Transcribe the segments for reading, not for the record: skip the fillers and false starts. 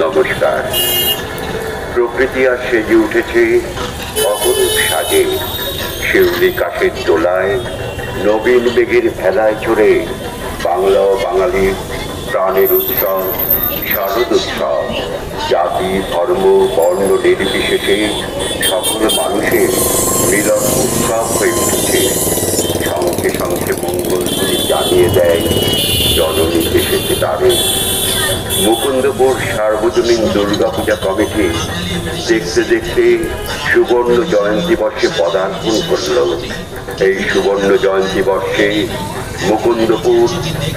নমস্কার। প্রকৃতি আর সেজে উঠেছে অপরূপ সাজে। শিউলি কাশের দোলায়, নবীন মেঘের ভেলায় চড়ে বাংলা ও বাঙালির প্রাণের উৎসব শারদ উৎসব। জাতি, ধর্ম, বর্ণ নির্বিশেষে সকল মানুষের মিলন উৎসব হয়ে উঠেছে। শঙ্খে শঙ্খে মঙ্গলধ্বনি জানিয়ে দেয় জননী এসেছে তারে। মুকুন্দপুর সার্বজনীন দুর্গাপূজা কমিটি দেখতে দেখতে সুবর্ণ জয়ন্তী বর্ষে পদার্পণ করল। এই সুবর্ণ জয়ন্তী বর্ষে মুকুন্দপুর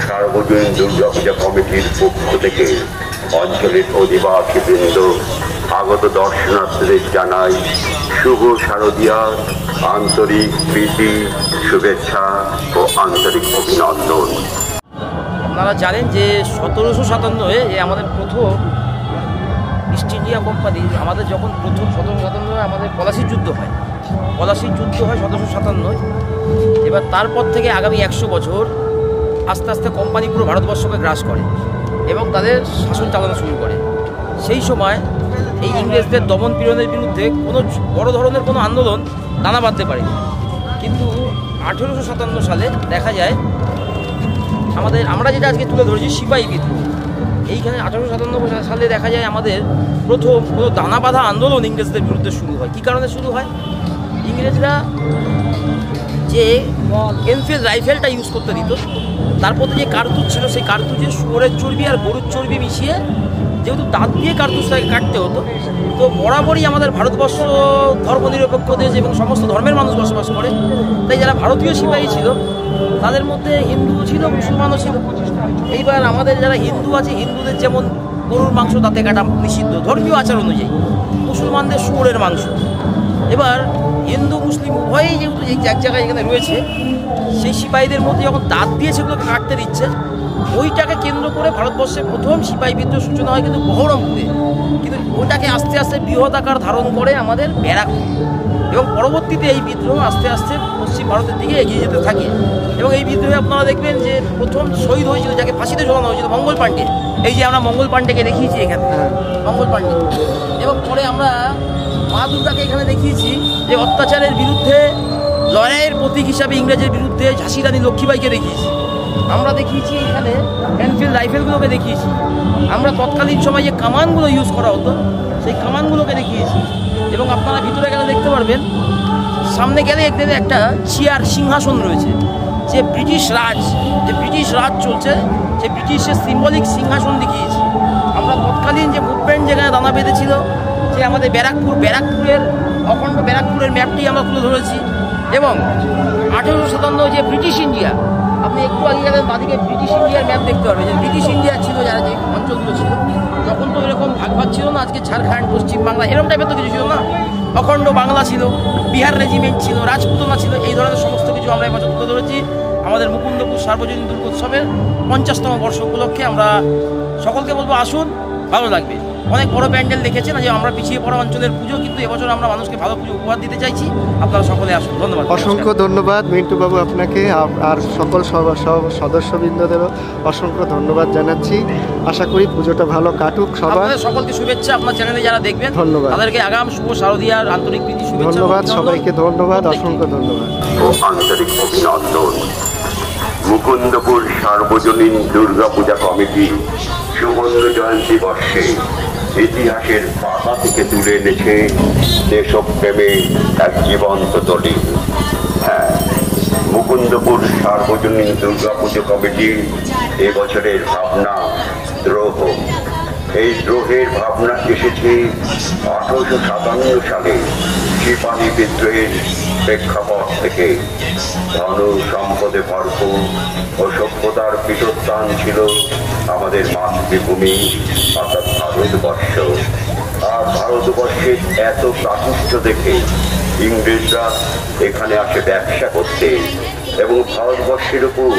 সার্বজনীন দুর্গাপূজা কমিটির পক্ষ থেকে অঞ্চলের অধিবাসীবৃন্দ, আগত দর্শনার্থীদের জানাই শুভ শারদীয়ার আন্তরিক প্রীতি, শুভেচ্ছা ও আন্তরিক অভিনন্দন। আপনারা জানেন যে 1757 আমাদের প্রথম ইস্ট ইন্ডিয়া কোম্পানি, আমাদের যখন প্রথম 1757 আমাদের পলাশির যুদ্ধ হয়। পলাশির যুদ্ধ হয় 1757। এবার তারপর থেকে আগামী 100 বছর আস্তে আস্তে কোম্পানি পুরো ভারতবর্ষকে গ্রাস করে এবং তাদের শাসন চালানো শুরু করে। সেই সময় এই ইংরেজদের দমন পীড়নের বিরুদ্ধে কোনো বড় ধরনের কোনো আন্দোলন দানা বাঁধতে পারেনি। কিন্তু 1857 সালে দেখা যায় আমরা যেটা আজকে তুলে ধরেছি সিপাহী বিদ্রোহ, এইখানে 1857 সালে দেখা যায় আমাদের প্রথম কোনো দানা বাঁধা আন্দোলন ইংরেজদের বিরুদ্ধে শুরু হয়। কী কারণে শুরু হয়? ইংরেজরা যে এনফিল্ড রাইফেলটা ইউজ করতে দিত, তার মধ্যে যে কার্তুজ ছিল, সেই কার্তুজে শুয়োরের চর্বি আর গরুর চর্বি মিশিয়ে, যেহেতু দাঁত দিয়ে কার্তুজটাকে কাটতে হতো, তো বরাবরই আমাদের ভারতবর্ষ ধর্মনিরপেক্ষ দেশ এবং সমস্ত ধর্মের মানুষ বসবাস করে। তাই যারা ভারতীয় সিপাহী ছিল তাদের মধ্যে হিন্দুও ছিল, মুসলমানও ছিল। এইবার আমাদের যারা হিন্দু আছে, হিন্দুদের যেমন গরুর মাংস দাঁতে কাটা নিষিদ্ধ ধর্মীয় আচার অনুযায়ী, মুসলমানদের শুয়োরের মাংস। এবার হিন্দু মুসলিম উভয়ই যেহেতু এই এক জায়গায় এখানে রয়েছে, সেই সিপাহীদের মধ্যে যখন দাঁত দিয়ে সেগুলোকে কাটতে দিচ্ছে, ওইটাকে কেন্দ্র করে ভারতবর্ষে প্রথম সিপাহী বিদ্রোহ সূচনা হয় কিন্তু বহরমপুরে। কিন্তু ওটাকে আস্তে আস্তে বৃহৎ আকার ধারণ করে আমাদের ব্যারাকপুর, এবং পরবর্তীতে এই বিদ্রোহ আস্তে আস্তে পশ্চিম ভারতের দিকে এগিয়ে যেতে থাকে। এবং এই বিদ্রোহে আপনারা দেখবেন যে প্রথম শহীদ হয়েছিল, যাকে ফাঁসিতে ঝোলানো হয়েছিল, মঙ্গল পাণ্ডে। এই যে আমরা মঙ্গল পাণ্ডেকে দেখিয়েছি এখানে, মঙ্গল পাণ্ডে। এবং পরে আমরা মা দুর্গাকে এখানে দেখিয়েছি, যে অত্যাচারের বিরুদ্ধে লড়াইয়ের প্রতীক হিসাবে ইংরেজের বিরুদ্ধে ঝাঁসি রানী লক্ষ্মীবাইকে দেখিয়েছি। আমরা দেখিয়েছি এখানে এনফিল্ড রাইফেলগুলোকে দেখিয়েছি। আমরা তৎকালীন সময় যে কামানগুলো ইউজ করা হতো, সেই কামানগুলোকে দেখিয়েছি। এবং আপনারা ভিতরে গেলে দেখতে পারবেন, সামনে গেলে একটা চেয়ার সিংহাসন রয়েছে, যে ব্রিটিশ রাজ চলছে, যে ব্রিটিশের সিম্বলিক সিংহাসন দেখিয়েছি। আমরা তৎকালীন যে মুভমেন্ট যেখানে দানা বেঁধেছিল, যে আমাদের ব্যারাকপুরের অখণ্ড ব্যারাকপুরের ম্যাপটি আমরা তুলে ধরেছি। এবং 1857 যে ব্রিটিশ ইন্ডিয়া, আপনি একটু আগে গেলেন বাদিকে ব্রিটিশ ইন্ডিয়ার ম্যাপ দেখতে পারবেন, যে ব্রিটিশ ইন্ডিয়া ছিল যারা যে অঞ্চলগুলো ছিল, তখন তো এরকম ভাগ ছিল না। আজকে ঝাড়খণ্ড, পশ্চিমবাংলা এরকম টাইপের তো কিছু ছিল না। অখণ্ড বাংলা ছিল, বিহার রেজিমেন্ট ছিল, রাজপুতনা ছিল। এই ধরনের সমস্ত কিছু আমরা এবছর তুলে ধরেছি। আমাদের মুকুন্দপুর সার্বজনীন দুর্গোৎসবের 50তম বর্ষ উপলক্ষে আমরা সকলকে বলবো, আসুন, ভালো লাগবে। অনেক বড় প্যান্ডেল দেখেছেন, যে আমরা পিছিয়ে পড়া অঞ্চলের পুজো, কিন্তু এবছর আমরা মানুষকে ভালো পুজো উপহার দিতে চাইছি। আপনারা সকলে আসুন। ধন্যবাদ। অসংখ্য ধন্যবাদ মিন্টু বাবু আপনাকে, আর সকল সদস্যবৃন্দদেরও অসংখ্য ধন্যবাদ জানাচ্ছি। আশা করি পুজোটা ভালো কাটুক। সকলকে শুভেচ্ছা। আপনার চ্যানেলে যারা দেখবেন ধন্যবাদ, তাদেরকে আগাম শুভ শারদীয়ার আন্তরিক প্রীতি শুভেচ্ছা। ধন্যবাদ সবাইকে, ধন্যবাদ, অসংখ্য ধন্যবাদ ও আন্তরিক অভিনন্দন। মুকুন্দপুর সার্বজনীন দুর্গাপূজা কমিটি সুবর্ণ জয়ন্তী বর্ষে ইতিহাসের পাতা থেকে তুলে এনেছে দেশপ্রেমে এক জীবন্ত দলিল। হ্যাঁ, মুকুন্দপুর সার্বজনীন দুর্গাপুজো কমিটির এবছরের ভাবনা দ্রোহ। এই দ্রোহের ভাবনা এসেছে 1857 সালে সিপাহী বিদ্রোহের প্রেক্ষাপট থেকে। ধন সম্পদে ভরপুর ও সভ্যতার পীঠস্থান ছিল আমাদের মাতৃভূমি অর্থাৎ ভারতবর্ষ। আর ভারতবর্ষের এত প্রাচুর্য দেখে ইংরেজরা এখানে আসে ব্যবসা করতে এবং ভারতবর্ষের উপর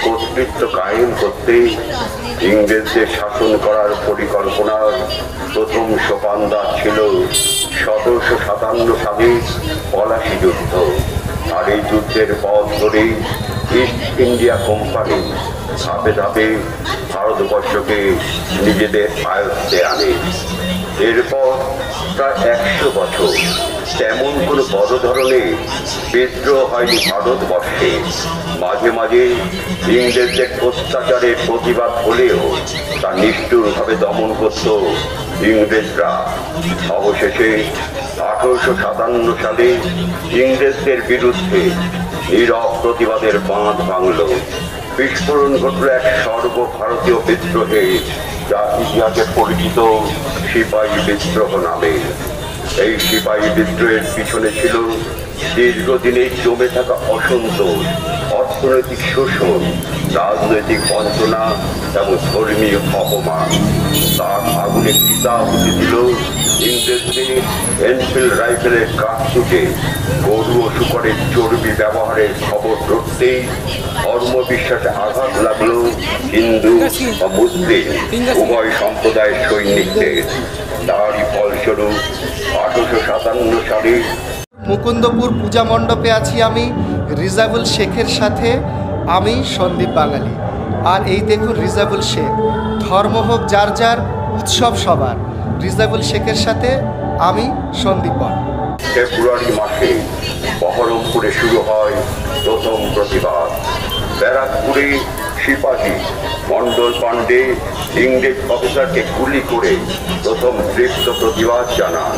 কর্তৃত্ব কায়েম করতে। ইংরেজদের শাসন করার পরিকল্পনার প্রথম সোপানদার ছিল 1757 সালের পলাশী যুদ্ধ। আর এই যুদ্ধের পথ ধরেই ইস্ট ইন্ডিয়া কোম্পানি ধাপে ধাপে ভারতবর্ষকে নিজেদের আয়ত্তে আনে। এরপর প্রায় 100 বছর তেমন কোনো বড় ধরনের বিদ্রোহ হয়নি ভারতবর্ষে। মাঝে মাঝে ইংরেজদের অত্যাচারের প্রতিবাদ হলেও তা নিষ্ঠুরভাবে দমন করত ইংরেজরা। অবশেষে 1857 সালে ইংরেজদের বিরুদ্ধে নীরব প্রতিবাদের বাঁধ ভাঙল। বিস্ফোরণ ঘটল এক সর্বভারতীয় বিদ্রোহে, যা ইতিহাসে পরিচিত সিপাহী বিদ্রোহ নামে। এই সিপাহী বিদ্রোহের পিছনে ছিল দীর্ঘদিনের জমে থাকা অসন্তোষ, অর্থনৈতিক শোষণ, রাজনৈতিক বঞ্চনা এবং ধর্মীয় অপমান। তার আগুনে পিতা হতে দিল ইংরেজদের এনফিল্ড রাইফেলের কারতুজে। গরু ও শূকরের চর্বি ব্যবহারের খবর ধরতেই ধর্মবিশ্বাসে আঘাত লাগলো হিন্দু ও মুসলিম উভয় সম্প্রদায়ের সৈনিকদের। তারই ফলস্বরূপ 1857 সালে মুকুন্দপুর পূজা মণ্ডপে আছি আমি রিজাবুল শেখের সাথে। আমি সন্দীপ বাঙালি, আর এই দেখুন রিজাবুল শেখ। ধর্ম হোক যার যার, উৎসব সবার। রিজাবুল শেখের সাথে আমি সন্দীপ। ফেব্রুয়ারি মাসে বহরমপুরে শুরু হয় প্রথম প্রতিবাদ। ব্যারাকপুরে সিপাহী মণ্ডল পাণ্ডে ইংরেজ অফিসারকে গুলি করে প্রথম দৃপ্ত প্রতিবাদ জানান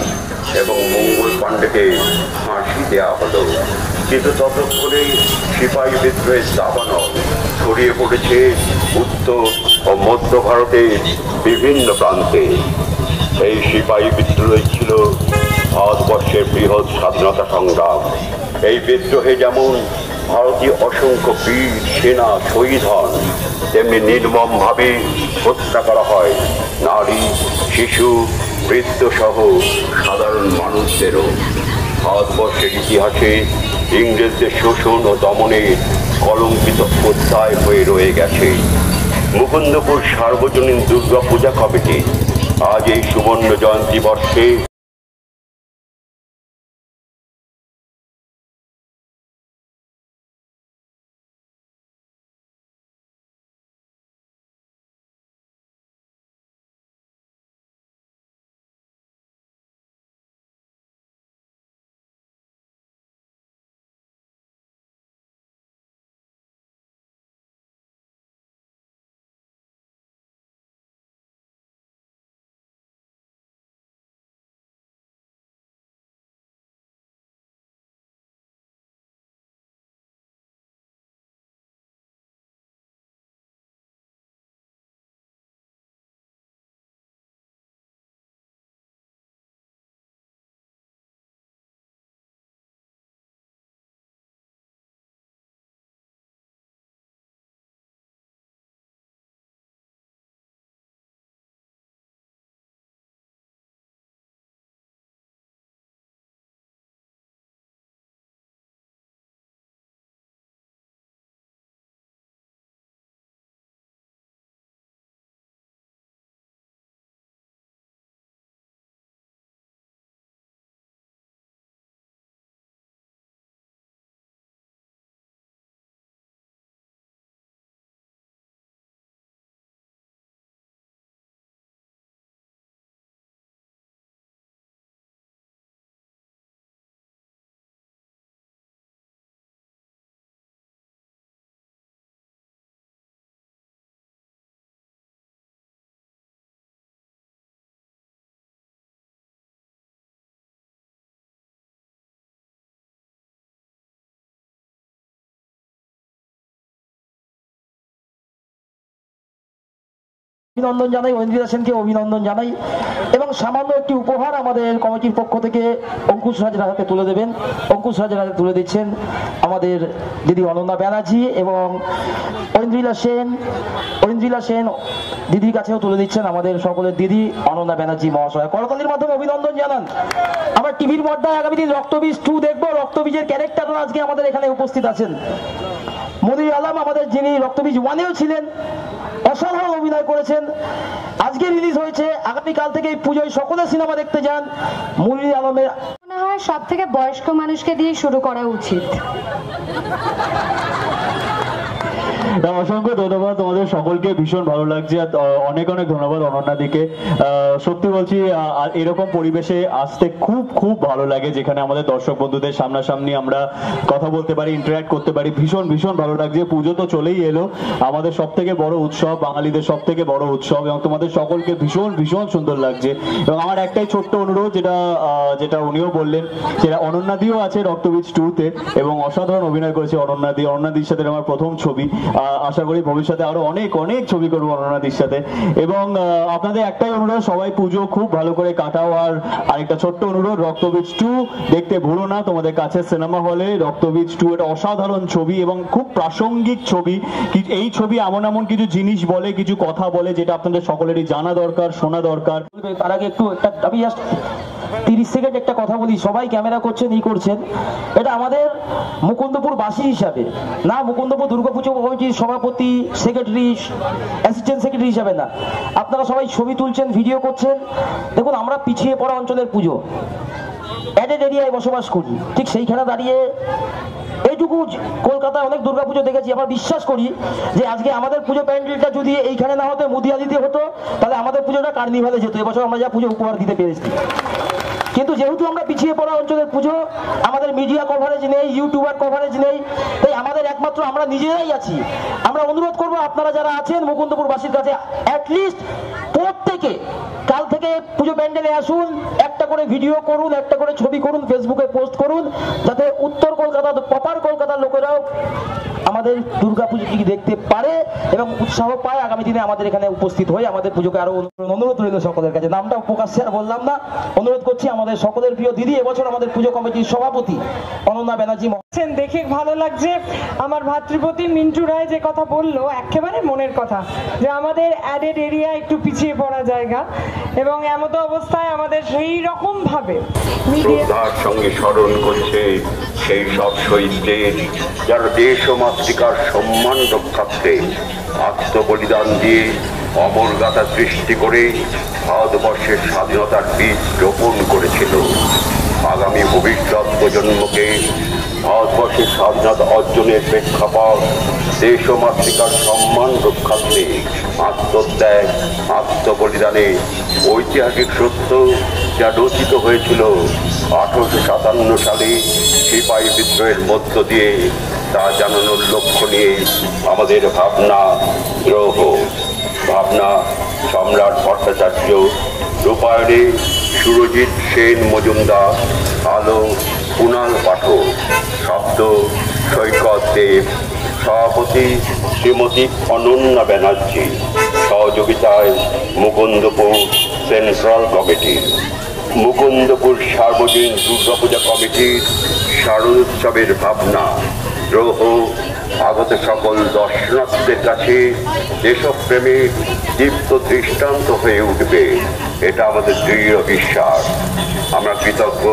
এবং মঙ্গল পাণ্ডেকে ফাঁসি দেওয়া হলো। কিন্তু ততক্ষণে সিপাহী বিদ্রোহের দাবানল ছড়িয়ে পড়েছে উত্তর ও মধ্য ভারতের বিভিন্ন প্রান্তে। এই সিপাহী বিদ্রোহ ছিল ভারতবর্ষের বৃহৎ স্বাধীনতা সংগ্রাম। এই বিদ্রোহে যেমন ভারতীয় অসংখ্য বীর সেনা শহীদ হন, তেমনি নির্মমভাবে হত্যা করা হয় নারী, শিশু, বৃদ্ধ সহ সাধারণ মানুষদেরও। ভারতবর্ষের ইতিহাসে ইংরেজদের শোষণ ও দমনের কলঙ্কিত অধ্যায় হয়ে রয়ে গেছে। মুকুন্দপুর সার্বজনীন দুর্গা পূজা কমিটি আজ এই সুবর্ণ জয়ন্তী বর্ষে অভিনন্দন জানাই, ঐন্দ্রিলা সেনকে অভিনন্দন জানাই এবং সামান্য একটি উপহার আমাদের কমিটির পক্ষ থেকে অঙ্কুশ রাজের হাতে তুলে দেবেন। অঙ্কুশ রাজের হাতে তুলে দিচ্ছেন আমাদের দিদি অনন্যা ব্যানার্জি এবং ঐন্দ্রিলা সেন দিদির কাছেও তুলে দিচ্ছেন আমাদের সকলের দিদি অনন্যা ব্যানার্জি মহাশয়। করতালির মাধ্যমে অভিনন্দন জানান। আমরা টিভির পর্দায় আগামী দিন রক্তবীজ 2 দেখবো। রক্তবীজের ক্যারেক্টাররা আজকে আমাদের এখানে উপস্থিত আছেন। মনির আলম আমাদের যিনি রক্তবীজ 1-এও ছিলেন, অসাধারণ অভিনয় করেছেন। আজকে রিলিজ হয়েছে, আগামীকাল থেকে এই পুজোয় সকলে সিনেমা দেখতে যান। মনির আলমের মনে হয় সব থেকে বয়স্ক মানুষকে দিয়ে শুরু করা উচিত। অসংখ্য ধন্যবাদ তোমাদের সকলকে, ভীষণ ভালো লাগছে। অনেক অনেক ধন্যবাদ অনন্যাদিকে। সত্যি বলছি এরকম পরিবেশে আসতে খুব খুব ভালো লাগে, যেখানে আমাদের দর্শক বন্ধুদের সামনাসামনি আমরা কথা বলতে পারি, ইন্টারঅ্যাক্ট করতে পারি। ভীষণ ভীষণ ভালো লাগছে। পুজো তো চলেই এলো, আমাদের সব থেকে বড় উৎসব, বাঙালিদের সব থেকে বড় উৎসব, এবং তোমাদের সকলকে ভীষণ ভীষণ সুন্দর লাগছে। এবং আমার একটাই ছোট্ট অনুরোধ, যেটা উনিও বললেন, সেটা অনন্যাদিও আছে রক্তবীজ 2-তে, এবং অসাধারণ অভিনয় করেছে অনন্যাদির সাথে আমার প্রথম ছবি। আশা করি ভবিষ্যতে আরো অনেক অনেক ছবি করবো অনন্যাদির সাথে। এবং আপনাদের একটাই অনুরোধ, সবাই পুজো খুব ভালো করে কাটাও। আর আরেকটা ছোট্ট অনুরোধ, রক্তবীজ 2 দেখতে ভুলো না তোমাদের কাছে সিনেমা হলে। রক্তবীজ 2 এটা অসাধারণ ছবি এবং খুব প্রাসঙ্গিক ছবি। এই ছবি এমন এমন কিছু জিনিস বলে, কিছু কথা বলে, যেটা আপনাদের সকলেরই জানা দরকার, শোনা দরকার। তার আগে একটু আমি জাস্ট 30 সেকেন্ড একটা কথা বলি। সবাই ক্যামেরা করছেন, করছেন, এটা আমাদের মুকুন্দপুর বাসী হিসাবে না, মুকুন্দপুর দুর্গাপুজো কমিটির সভাপতি, সেক্রেটারি, অ্যাসিস্ট্যান্ট সেক্রেটারি হিসাবে না। আপনারা সবাই ছবি তুলছেন, ভিডিও করছেন। দেখুন, আমরা পিছিয়ে পড়া অঞ্চলের পুজো, অ্যাডেড এরিয়ায় বসবাস করি, ঠিক সেইখানে দাঁড়িয়ে এইটুকু কলকাতায় অনেক দুর্গাপুজো দেখেছি। আমরা বিশ্বাস করি যে আজকে আমাদের পুজো প্যান্ডেলটা যদি এইখানে না হতো, মুদিয়াদিতে হতো, তাহলে আমাদের পুজোটা কার্নিভালে যেত। এবছর আমরা যা পুজো উপহার দিতে পেরেছি, কিন্তু যেহেতু আমরা পিছিয়ে পড়া অঞ্চলের পুজো, আমাদের মিডিয়া কভারেজ নেই, ইউটিউবার কভারেজ নেই, তাই আমাদের একমাত্র আমরা নিজেরাই আছি। আমরা অনুরোধ করব আপনারা যারা আছেন মুকুন্দপুরবাসীর কাছে, অ্যাটলিস্ট প্রত্যেকে কাল থেকে পুজো প্যান্ডেলে আসুন, একটা করে ভিডিও করুন, একটা করে ছবি করুন, ফেসবুকে পোস্ট করুন, যাতে উত্তর কলকাতা, প্রপার কলকাতার লোকেরাও আমাদের দুর্গাপুজোটি দেখতে পারে এবং উৎসাহ পায় আগামী দিনে আমাদের এখানে উপস্থিত হয়ে আমাদের পুজোকে আরো অনুরোধ রইল সকলের কাছে। নামটা প্রকাশ্যে আর বললাম না, অনুরোধ করছি আমাদের সকলের প্রিয় দিদি, এবছর আমাদের পুজো কমিটির সভাপতি অনন্যা ব্যানার্জি। দেখে ভালো লাগছে। আমার ভাতৃপতি মিন্টু রায় যে কথা বললো, একেবারে মনের কথা, যে আমাদের অ্যাডেড এরিয়া একটু পিছিয়ে পড়া জায়গা, এবং এমত অবস্থায় আমাদের সেই রকম ভাবে শ্রদ্ধার সঙ্গে স্মরণ করছে সেই সব শহীদদের, যারা দেশ ও মাতৃকার সম্মান রক্ষার্থে আত্মবলিদান দিয়ে অমর গাথা সৃষ্টি করে ভারতবর্ষের স্বাধীনতার বীজ রোপণ করেছিল। আগামী ভবিষ্যৎ প্রজন্মকে ভারতবর্ষের স্বাধীনতা অর্জনের প্রেক্ষাপট, দেশ ও মাতৃকার সম্মান রক্ষার্থে আত্মত্যাগ, আত্মবলিদানে ঐতিহাসিক সত্য যা রচিত হয়েছিল 1857 সালে সিপাহী বিদ্রোহের মধ্য দিয়ে, তা জানানোর লক্ষ্য নিয়ে আমাদের ভাবনা দ্রোহ, ভাবনা সম্রাট ভট্টাচার্য, রূপায়ণে সুরজিৎ সেন মজুমদার, আলো কুণাল পাঠক, শব্দ সৈকত দেব, সভাপতি শ্রীমতী অনন্যা ব্যানার্জি, সহযোগিতায় মুকুন্দপুর সেন্ট্রাল কমিটি, মুকুন্দপুর সার্বজনীন দুর্গাপূজা কমিটির শারদোৎসবের ভাবনা দ্রোহ আগত সকল দর্শনার্থীদের কাছে দেশপ্রেমের দীপ্ত দৃষ্টান্ত হয়ে উঠবে, এটা আমাদের দৃঢ় বিশ্বাস। আমরা কৃতজ্ঞ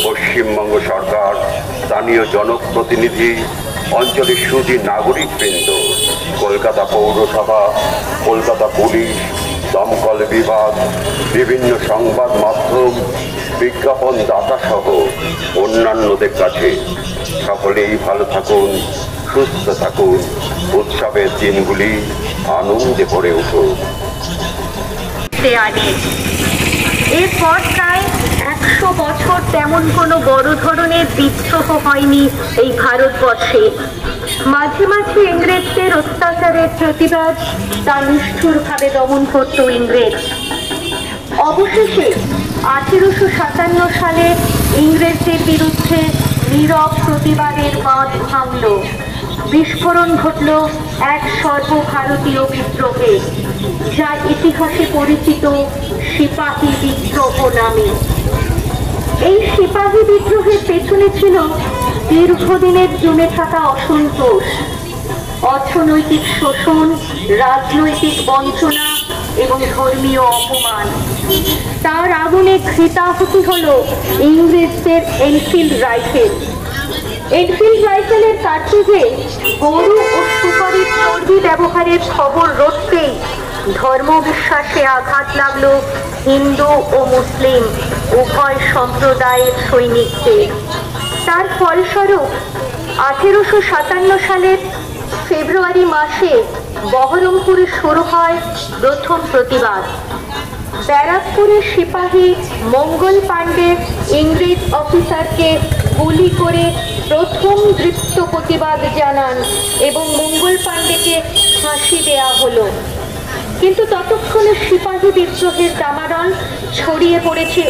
পশ্চিমবঙ্গ সরকার, স্থানীয় জনপ্রতিনিধি, অঞ্চলের সুধী নাগরিকবৃন্দ, কলকাতা পৌরসভা, কলকাতা পুলিশ, দমকল বিভাগ, বিভিন্ন সংবাদ মাধ্যম, বিজ্ঞাপন দাতা সহ অন্যান্যদের কাছে। সকলেই ভালো থাকুন, সুস্থ থাকুন, উৎসবের দিনগুলি আনন্দে ভরে উঠুক। এরপর প্রায় 100 বছর তেমন কোনো বড় ধরনের বিদ্রোহ হয়নি এই ভারতবর্ষে। মাঝে মাঝে ইংরেজদের অত্যাচারের প্রতিবাদ তা নিষ্ঠুরভাবে দমন করত ইংরেজ। অবশেষে 1857 সালে ইংরেজদের বিরুদ্ধে নীরব প্রতিবাদের বাঁধ ভাঙল। বিস্ফোরণ ঘটল এক সর্বভারতীয় বিদ্রোহে, যা ইতিহাসে পরিচিত সিপাহী বিদ্রোহ নামে। এই সিপাহী বিদ্রোহের পেছনে ছিল দীর্ঘদিনের জমে থাকা অসন্তোষ, অর্থনৈতিক শোষণ, রাজনৈতিক বঞ্চনা এবং ধর্মীয় অপমান। তার আগুনে ঘৃতাহুতি হল ইংরেজদের এনফিল্ড রাইফেল। এনফিল্ড রাইফেলের কার্তুজে গরু ও সুপারির চর্বি ব্যবহারের খবর রটতেই ধর্মবিশ্বাসে আঘাত লাগলো হিন্দু ও মুসলিম উভয় সম্প্রদায়ের সৈনিকদের। তার ফলস্বরূপ 1857 সালের ফেব্রুয়ারি মাসে বহরমপুরে শুরু হয় প্রথম প্রতিবাদ। ব্যারাকপুরের সিপাহী মঙ্গল পাণ্ডে ইংরেজ অফিসারকে গুলি করে প্রথম দৃপ্ত প্রতিবাদ জানান এবং মঙ্গল পাণ্ডেকে ফাঁসি দেয়া হলো। কিন্তু ততক্ষণে সিপাহী বিদ্রোহের দামারণ ছড়িয়ে পড়েছে